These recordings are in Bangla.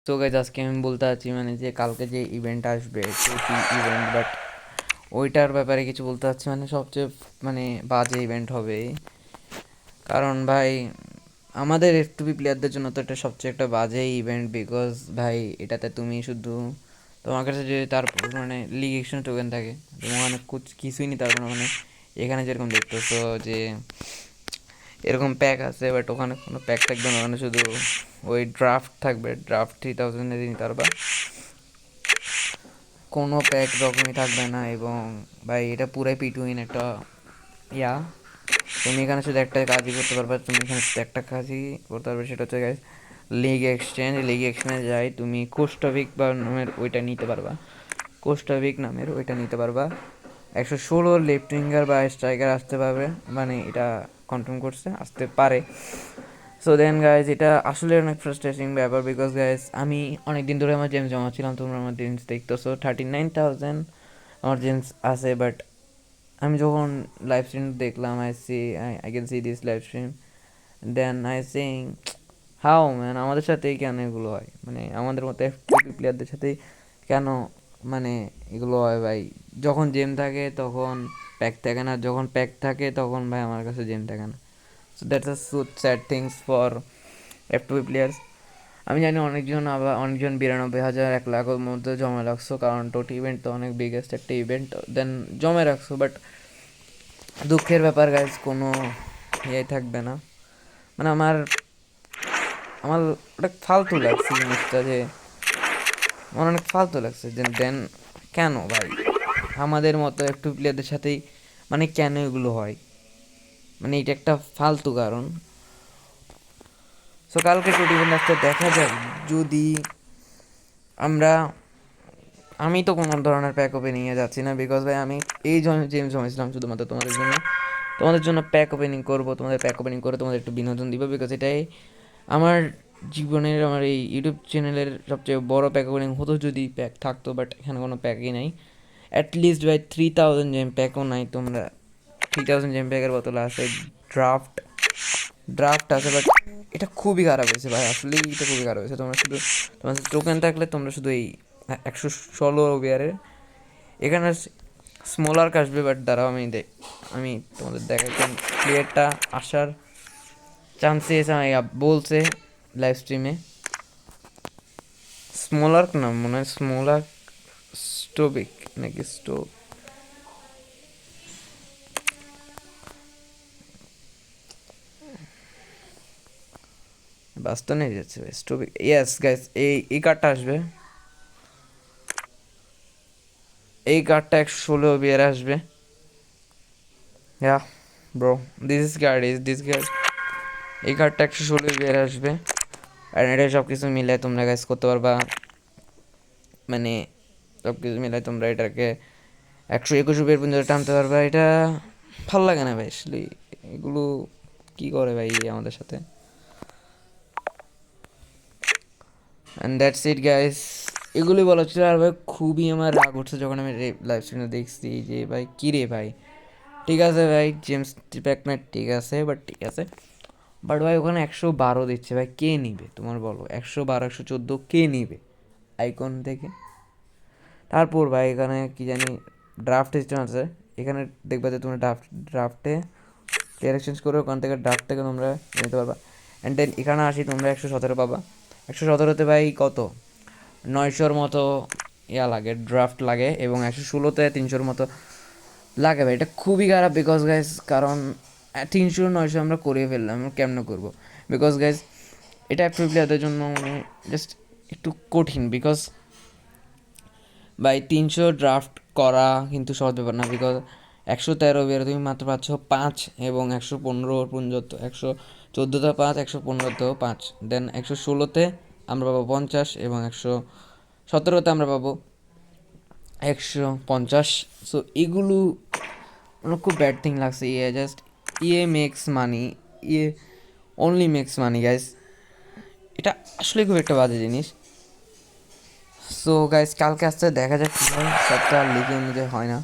তো গাইজ আজকে আমি বলতে চাচ্ছি মানে যে কালকে যে ইভেন্ট আসবে টোটি ইভেন্ট, বাট ওইটার ব্যাপারে কিছু বলতে চাচ্ছি। মানে সবচেয়ে মানে বাজে ইভেন্ট হবে, কারণ ভাই আমাদের F2B প্লেয়ারদের জন্য তো এটা সবচেয়ে একটা বাজে ইভেন্ট। বিকজ ভাই এটাতে তুমি শুধু তোমার কাছে যে তার মানে লিগ এক্সচেঞ্জ টোকেন থাকে, তুমি মানে কিছুই নিতে পারবে না। মানে এখানে যেরকম দেখতেছো যে এরকম প্যাক আছে, বাট ওখানে কোনো প্যাক থাকবে না, ওখানে শুধু ওই ড্রাফট থাকবে। ড্রাফট 3000 নিতে পারবা, কোনো প্যাক রকমই থাকবে না। এবং ভাই এটা পুরাই পিটুইন একটা ইয়া। তুমি এখানে শুধু একটা কাজই করতে পারবে, তুমি এখানে শুধু একটা কাজই করতে পারবে, সেটা হচ্ছে গাইস লিগ এক্সচেঞ্জ যাই তুমি কোস্টাভিক বা নামের ওইটা নিতে পারবা। কোস্টাভিক নামের ওইটা নিতে পারবা। 116 লেফট উইঙ্গার বা স্ট্রাইকার আসতে পারবে, মানে এটা কনফার্ম করছে, আসতে পারে। সো দেন গাইজ এটা আসলে অনেক ফ্রাস্ট্রেটিং ব্যাপার। বিকজ গাইজ আমি অনেক দিন ধরে আমার জেমস জমাচ্ছিলাম, তোমরা আমার জেমস দেখতেছো 39,000 আমার জেমস আছে। বাট আমি যখন লাইভ স্ট্রিম দেখলাম, I can see this live stream, then I sing how man আমাদের সাথেই কেন এগুলো হয়, মানে আমাদের মতো এফটিপি প্লেয়ারদের সাথেই কেন মানে এগুলো হয় ভাই। যখন জেম থাকে তখন প্যাক থাকে না, যখন প্যাক থাকে তখন ভাই আমার কাছে জেম থাকে না। So that's a so sad things for F2B players. আমি জানি অনেকজন 92,000 1 লাখের মধ্যে জমা রাখছো, কারণ টোটি ইভেন্ট তো অনেক বিগেস্ট একটা ইভেন্ট, দেন জমা রাখছো। বাট দুঃখের ব্যাপার গাইজ, কোনো ইয়ে থাকবে না। মানে আমার আমার অনেক ফালতু লাগছে জিনিসটা, যে আমার অনেক ফালতু লাগছে যে দেন কেন ভাই আমাদের মতো একটু প্লেয়ারদের সাথেই মানে কেন এগুলো হয়, মানে এটা একটা ফালতু কারণ। সো কালকে টোটি ইভেন্ট আসতে দেখা যাক। যদি আমরা আমি তো কোনো ধরনের প্যাক ওপেনিংয়ে যাচ্ছি না, বিকজ ভাই আমি এই জেমস জমেছিলাম শুধুমাত্র তোমাদের জন্য প্যাক ওপেনিং করবো, তোমাদের প্যাক ওপেনিং করে তোমাদের একটু বিনোদন দিব। বিকজ এটাই আমার জীবনের, আমার এই ইউটিউব চ্যানেলের সবচেয়ে বড় প্যাক ওপেনিং হতো যদি প্যাক থাকতো। বাট এখানে কোনো প্যাকই নাই। অ্যাটলিস্ট ভাই 3000 জেম প্যাকও নাই। তোমরা 3000 জেম প্যাকের বদলে আছে ড্রাফট ড্রাফট আছে, বাট এটা খুবই খারাপ হয়েছে ভাই, আসলেই এটা খুবই খারাপ হয়েছে। তোমরা শুধু তোমাদের টোকেন থাকলে তোমরা শুধু এই 116 ওভারের এখানে স্মলার্ক আসবে। বাট দাঁড়াও আমি তোমাদের দেখাই কোন প্লেয়ারটা আসার চান্সেস বলছে লাইভ স্ট্রিমে। স্মলার্ক না মনে হয়, স্মলার্ক স্টোবিক নাকি বাস্তব নেই যাচ্ছে ভাই, স্টোবিক। ইয়েস গাইস, এই কার্ডটা আসবে, এই কার্ডটা 116 ওভার আসবে। ইয়া ব্রো, দিস গার্ড এই কার্ডটা 116 ওভার আসবে। আর এটা সব কিছু মিলে তোমরা গাইস করতে পারবা, মানে সব কিছু মিলে তোমরা এটাকে 121 ওভার পর্যন্ত টানতে পারবা। এটা ভালো লাগে না ভাই আসলে, এগুলো কি করে ভাই আমাদের সাথে। অ্যান্ড দ্যাটস ইট গাইস, এগুলোই বলা ছিল। আর ভাই খুবই আমার রাগ উঠছে যখন আমি লাইভ স্ট্রিমে দেখছি যে ভাই কী রে ভাই, ঠিক আছে ভাই জেমস প্যাকম্যাট ঠিক আছে, বাট ঠিক আছে, বাট ভাই ওখানে 112 দিচ্ছে ভাই, কে নিবে তোমার বলো? 112 114 কে নিবে আইকন থেকে? তারপর ভাই এখানে কি জানি ড্রাফট সিস্টেম আছে, এখানে দেখবা যে তোমরা ড্রাফটে প্লেয়ার এক্সচেঞ্জ করে ওখান থেকে ড্রাফট থেকে তোমরা নিতে পারবা। অ্যান্ড দেন এখানে আসি তোমরা 117 পাবা। 117তে ভাই কত 900-র মতো ইয়া লাগে, ড্রাফট লাগে, এবং 116তে 300-র মতো লাগে ভাই। এটা খুবই খারাপ বিকজ গাইজ, কারণ 300 900 আমরা করিয়ে ফেললাম, আমরা কেমনে করবো? বিকজ গাইজ এটা অ্যাক্টিভ প্লেয়ারদের জন্য মানে জাস্ট একটু কঠিন। বিকজ বাই 300 ড্রাফট করা কিন্তু সহজ ব্যাপার না। বিকজ 113 ওভারে তুমি মাত্র পাচ্ছ 5, এবং 115 পর্যন্ত 114তে 5, 115তেও 5, দেন 116তে আমরা পাবো 50, এবং 117তে আমরা পাবো 150। সো এগুলো আমার খুব ব্যাড থিং লাগছে। ইয়ে মেক্স মানি, ইয়ে অনলি মেক্স মানি গাইজ। এটা আসলে খুব একটা বাজে জিনিস। সো গাইজ কালকে আসতে দেখা যাক কী হয়, সবটা লিখে অনুযায়ী হয় না।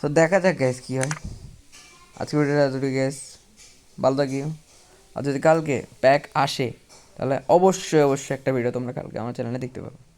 তো দেখা যাক গাইজ কী হয়। আজকে ভিডিওটা এতটুকু গাইজ, ভালো থাকিও। আর যদি কালকে প্যাক আসে তাহলে অবশ্যই অবশ্যই একটা ভিডিও তোমরা কালকে আমার চ্যানেলে দেখতে পাবে।